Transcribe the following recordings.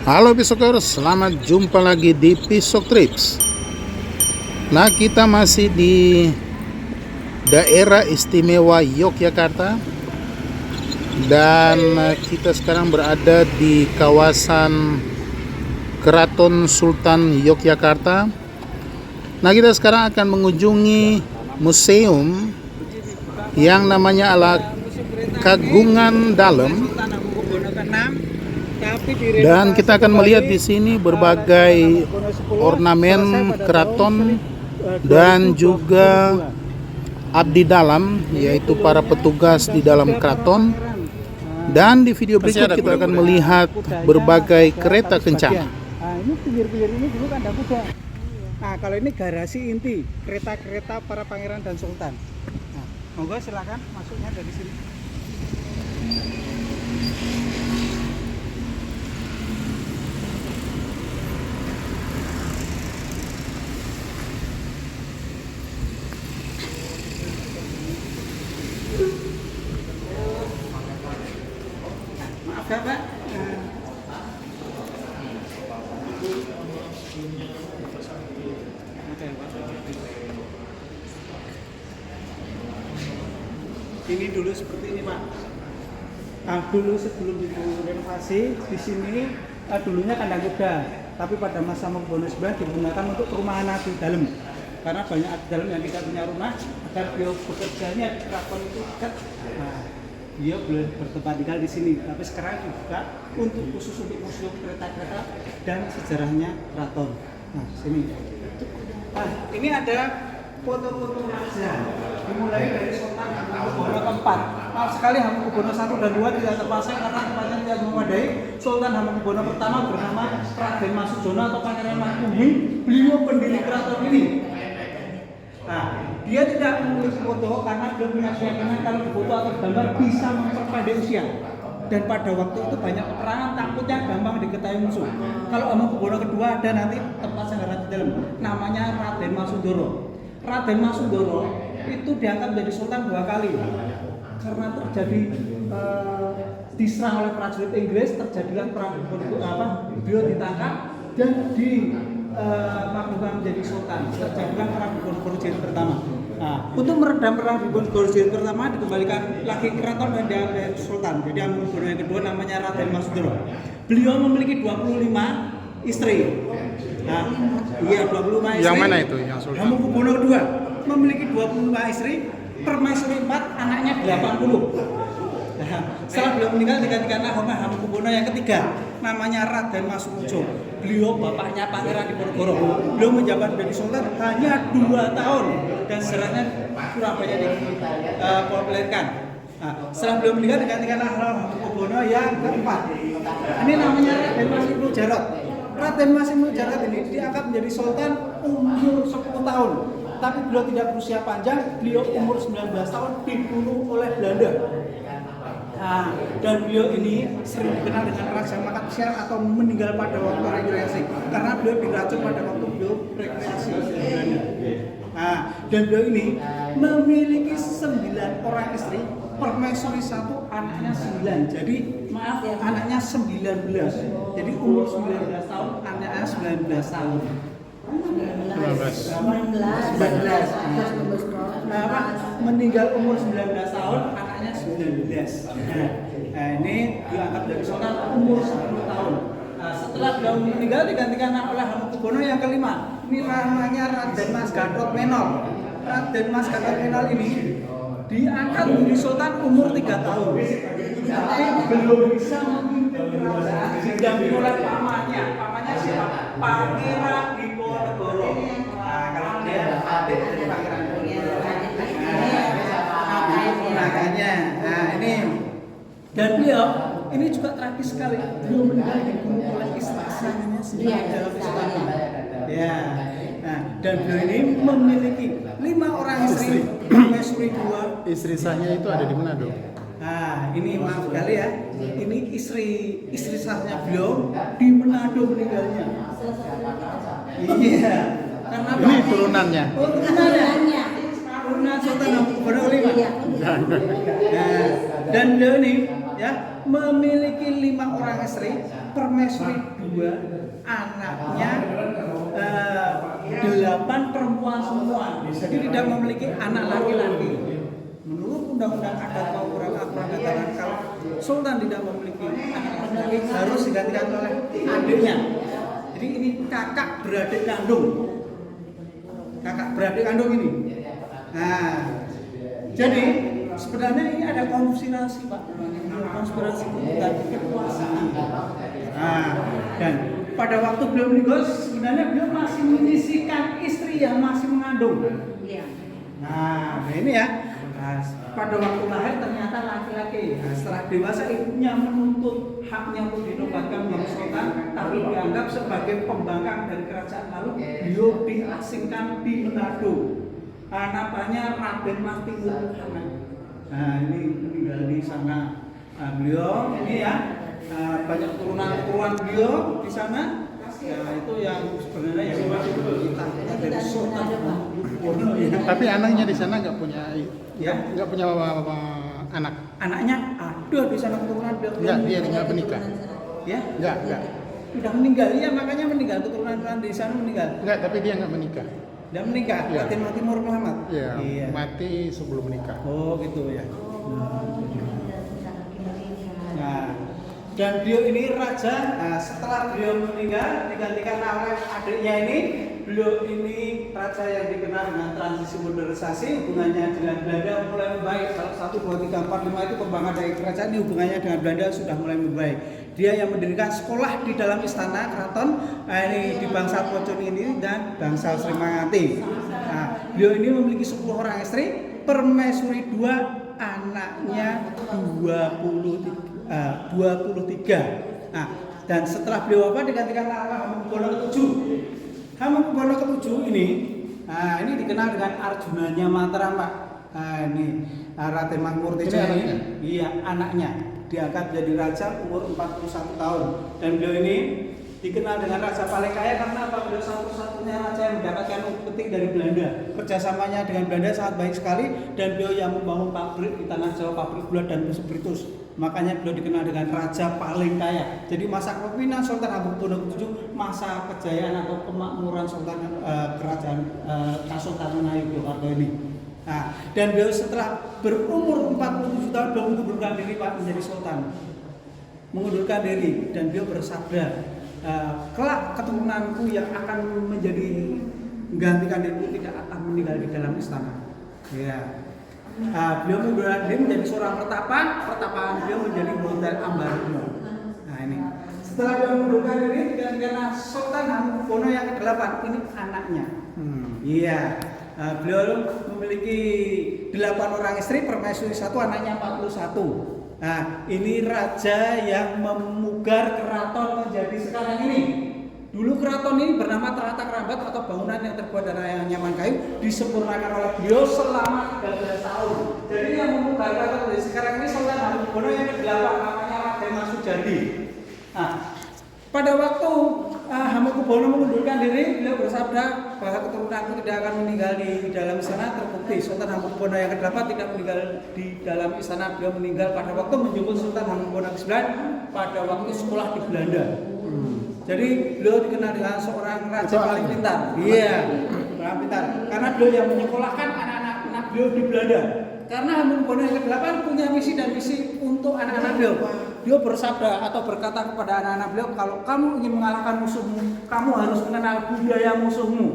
Halo Pisokers, selamat jumpa lagi di Pisok Trips. Nah, kita masih di daerah istimewa Yogyakarta. Dan kita sekarang berada di kawasan Keraton Sultan Yogyakarta. Nah, kita sekarang akan mengunjungi museum yang namanya adalah Kagungan Dalem. Dan kita akan melihat di sini berbagai ornamen keraton dan juga abdi dalam, yaitu para petugas di dalam keraton. Dan di video berikut kita akan melihat berbagai kereta kencana. Nah, ini pinggir-pinggir ini dulu kandang kuda. Nah, kalau ini garasi inti kereta-kereta para pangeran dan sultan. Nah, monggo silakan masuknya dari sini. Maaf ya, Pak. Ini dulu seperti ini, Pak. Nah, dulu sebelum direnovasi di sini dulunya kandang kuda, tapi pada masa Hamengkubuwono IX digunakan untuk perumahan abdi dalam. Karena banyak abdi dalam yang tidak punya rumah, agar beliau bekerjanya di keraton itu dekat. Nah, dia boleh bertempat tinggal di sini. Tapi sekarang dibuka untuk khusus untuk museum kereta-kereta dan sejarahnya keraton. Nah, sini. Nah, ini ada foto-foto raja, dimulai dari Sultan Hamengkubuwono keempat. Maaf sekali Hamengkubuwono I dan II tidak terpasang karena tempatnya tidak memadai. Sultan Hamengkubuwono pertama bernama Raden Masujono atau Pangeran Mangkubi. Beliau pendiri keraton ini. Nah, dia tidak memiliki foto karena dia punya keyakinan kalau foto atau gambar bisa memperpendek usia. Dan pada waktu itu banyak peperangan, takutnya gampang diketahui musuh. Kalau Hamengkubuwono II ada nanti tempat sandaran di dalam, namanya Raden Masundoro. Raden Masundoro itu diangkat menjadi sultan 2 kali karena terjadi diserang oleh prajurit Inggris, terjadilah perang beliau ditangkap dan dimaklumkan menjadi sultan, terjadilah perang Diponegoro Jilid pertama. Nah, untuk meredam perang Diponegoro Jilid pertama dikembalikan lagi keraton dan diangkat sultan. Jadi Hamengkubuwono yang kedua namanya Raden Masundoro. Beliau memiliki 25 istri. Nah, iya 25 istri. Yang mana itu? Yang sultan? Hamengkubuwono II memiliki 25 istri, permaisuri 4, anaknya 80. Nah, setelah beliau meninggal digantikan Hamengkubuwono yang ketiga, namanya Raden Masumujo. Beliau bapaknya Pangeran Diponegoro. Beliau menjabat menjadi sultan hanya 2 tahun dan sejarahnya kurang banyak dipopulerkan. Nah, setelah beliau meninggal digantikan Hamengkubuwono yang keempat. Ini namanya Raden Masimu Jarot. Raden Masimu Jarot ini diangkat menjadi sultan umur 10 tahun. Tapi beliau tidak berusia panjang, beliau umur 19 tahun dibunuh oleh Belanda. Nah, dan beliau ini sering dikenal dengan Raja Makan Siang atau meninggal pada waktu rekreasi karena beliau diracun pada waktu beliau rekreasi di Belanda. Nah, dan beliau ini memiliki 9 orang istri, permaisuri 1, anaknya 9. Jadi maaf ya, anaknya 19. Jadi umur 19 tahun, anaknya 19 tahun. 19. Meninggal umur 19 tahun, anaknya 19. Nah, ini diangkat dari sultan umur 10 tahun. Nah, setelah beliau meninggal digantikan oleh Hamengkubuwono yang kelima. Ini namanya Raden Mas Gatot Menor. Raden Mas Gatot Menor ini diangkat menjadi sultan umur 3 tahun. Tapi belum bisa memimpin kerajaan, didampingi oleh pamannya. Pamannya siapa? Pangeran Diponegoro. Nah, kalau dia adik dari Pangeran Diponegoro. Makanya, nah ini. Dan beliau ini juga tragis sekali. Beliau meninggal dibunuh oleh istrinya sendiri dalam istana. Ya. Nah, dan beliau ini memiliki 5 orang istri, permaisuri 2. Istri sahnya itu ada di mana, Dok? Nah, ini maaf sekali ya. Ini istri sahnya beliau di Manado meninggalnya. Iya. Karena ini turunannya. Turunan Sultan Hamengkubuwono V. Nah, dan beliau ini ya memiliki 5 orang istri, permaisuri 2, anaknya 8 perempuan semua. Jadi tidak memiliki anak laki-laki. Menurut Undang-Undang Adat Paukuran Aturan Katakan, kalau sultan tidak memiliki anak laki-laki harus digantikan oleh adiknya. Jadi ini kakak beradik kandung. Kakak beradik kandung ini. Nah, jadi sebenarnya ini ada konspirasi Pak, konspirasi dan kekuasaan. Nah, dan pada waktu beliau meninggal sebenarnya beliau masih menyisikan istri yang masih mengandung. Nah ini ya. Nah, pada waktu lahir ternyata laki-laki. Nah, setelah dewasa ibunya menuntut haknya untuk dinobatkan menjadi sultan, tapi dianggap sebagai pembangkang dari kerajaan, lalu beliau diasingkan di Manado. Namanya Raden Mas Timur. Nah ini meninggal di sana. Nah, beliau ini ya banyak keturunan beliau di sana. Ya itu yang sebenarnya yang kita dari sultan. Tapi anaknya di sana nggak punya, Ya, nggak punya anak. anaknya ada di sana keturunan beliau. Nggak, dia tinggal menikah. Ya, Nggak. udah meninggal ya, makanya meninggal, keturunan di sana meninggal. Nggak, tapi dia nggak menikah. Dan menikah, Ya. Raden Timur Muhammad. Iya, mati sebelum menikah. Oh gitu ya. Nah, dan beliau ini raja. Nah, setelah beliau meninggal digantikan oleh adiknya ini. Beliau ini raja yang dikenal dengan transisi modernisasi, hubungannya dengan Belanda mulai membaik. Kalau 1, 2, 3, 4, 5 itu kembangan dari kerajaan ini, hubungannya dengan Belanda sudah mulai membaik. Dia yang mendirikan sekolah di dalam istana keraton, ini di Bangsal Pocong ini dan Bangsal Srimangati. Nah, beliau ini memiliki 10 orang istri, permaisuri 2, anaknya 23. Nah, dan setelah beliau wafat digantikan oleh Hamengkubuwono ke-7. Hamengkubuwono ke-7 ini, ini dikenal dengan Arjunanya Mataram Pak. Ini Raden Makmur Tejo ini, iya anaknya diangkat jadi raja umur 41 tahun. Dan beliau ini dikenal dengan raja paling kaya karena apa? Beliau satu-satunya raja yang mendapatkan upeti dari Belanda. Kerjasamanya dengan Belanda sangat baik sekali, dan beliau yang membangun pabrik di tanah Jawa, pabrik gula dan spiritus. Makanya beliau dikenal dengan raja paling kaya. Jadi masa kepemimpinan Sultan Hamengkubuwono ke-7, masa kejayaan atau kemakmuran Sultan kerajaan Kasultanan Yogyakarta ini. Nah, dan beliau setelah berumur 47 tahun beliau mengundurkan diri Pak menjadi sultan. Mengundurkan diri, dan beliau bersabda, kelak keturunanku yang akan menjadi menggantikan diriku tidak akan meninggal di dalam istana. Ya. Beliau mengundurkan diri menjadi seorang pertapaan beliau menjadi modal Ambarukmo. Nah ini. Setelah beliau mengundurkan diri dengan Sultan Hamengkubuwono yang ke-8, ini anaknya. Iya. Beliau memiliki 8 orang istri, permaisuri 1, anaknya 41. Nah, ini raja yang memugar keraton menjadi sekarang ini. Dulu keraton ini bernama Teratak Rambat atau bangunan yang terbuat dari anyaman kayu, disempurnakan oleh beliau selama 13 tahun. Jadi yang memugar keraton menjadi sekarang ini Sultan Hamengkubuwono yang ke-8, namanya Raden Mas Sujadi. Nah, pada waktu Hamengkubuwono mengundurkan diri, beliau bersabda bahwa keturunanku tidak akan meninggal di dalam istana. Terbukti Sultan Hamengkubuwono yang ke-8 tidak meninggal di dalam istana. Beliau meninggal pada waktu menjemput Sultan Hamengkubuwono ke-9 pada waktu sekolah di Belanda. Jadi beliau dikenal dengan seorang raja paling pintar. Iya, paling pintar. Karena beliau yang menyekolahkan anak-anak beliau di Belanda. Karena Hamengkubuwono yang ke-8 punya misi dan visi untuk anak-anak beliau. Beliau bersabda atau berkata kepada anak-anak beliau, kalau kamu ingin mengalahkan musuhmu, kamu harus mengenal budaya musuhmu.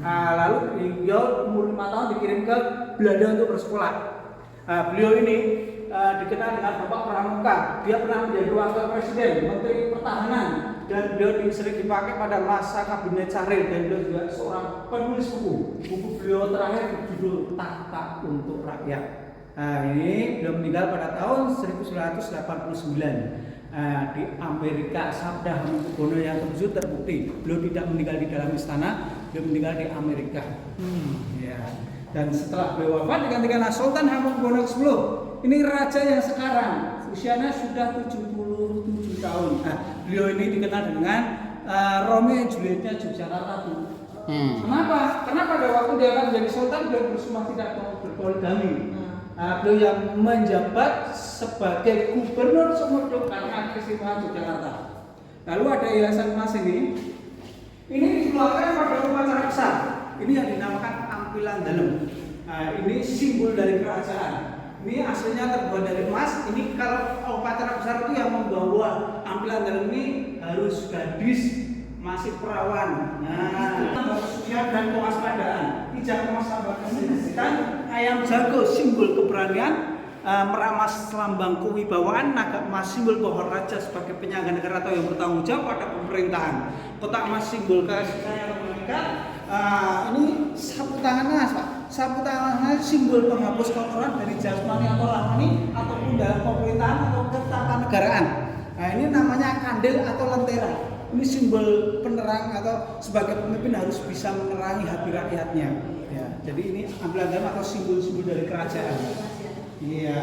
Nah, lalu beliau umur 5 tahun dikirim ke Belanda untuk bersekolah. Beliau ini dikenal dengan Bapak Pramuka. Dia pernah menjadi wakil presiden, menteri pertahanan, dan beliau sering dipakai pada masa kabinet Syahrir, dan beliau juga seorang penulis buku. Buku beliau terakhir berjudul Tahta untuk Rakyat. Ini beliau meninggal pada tahun 1989 di Amerika. Sabda Hamengkubuwono yang ke-7 terbukti beliau tidak meninggal di dalam istana, beliau meninggal di Amerika. Ya. Dan setelah beliau wafat digantikan Sultan Hamengkubuwono ke-10. Ini raja yang sekarang usianya sudah 77 tahun. Beliau ini dikenal dengan Romeo and Julietnya Yogyakarta. Kenapa? Karena pada waktu dia akan menjadi sultan, beliau bersumpah tidak mau berpoligami. Beliau yang menjabat sebagai Gubernur Sumur Karang Keistimewaan Yogyakarta. Lalu ada Yayasan Emas ini dikeluarkan pada upacara besar. Ini yang dinamakan ampilan dalam. Nah, ini simbol dari kerajaan. Ini aslinya terbuat dari emas. Ini kalau upacara besar itu yang membawa ampilan dalam ini harus gadis masih perawan. Nah, kesucian dan kewaspadaan. Ijab emas tambah kesehatan. Ayam jago simbol keberanian. Meramas lambang kewibawaan, naga emas simbol pohon raja sebagai penyangga negara atau yang bertanggung jawab pada pemerintahan. Kotak emas simbol kasih sayang mereka. Ini sapu tangan emas, Pak. Sapu tangan simbol penghapus kotoran dari jasmani atau rohani ataupun dalam pemerintahan atau ketatanegaraan. Nah, ini namanya kandil atau lentera. Ini simbol penerang atau sebagai pemimpin harus bisa menerangi hati rakyatnya. Ya, jadi ini ampilan dalam atau simbol-simbol dari kerajaan. Iya.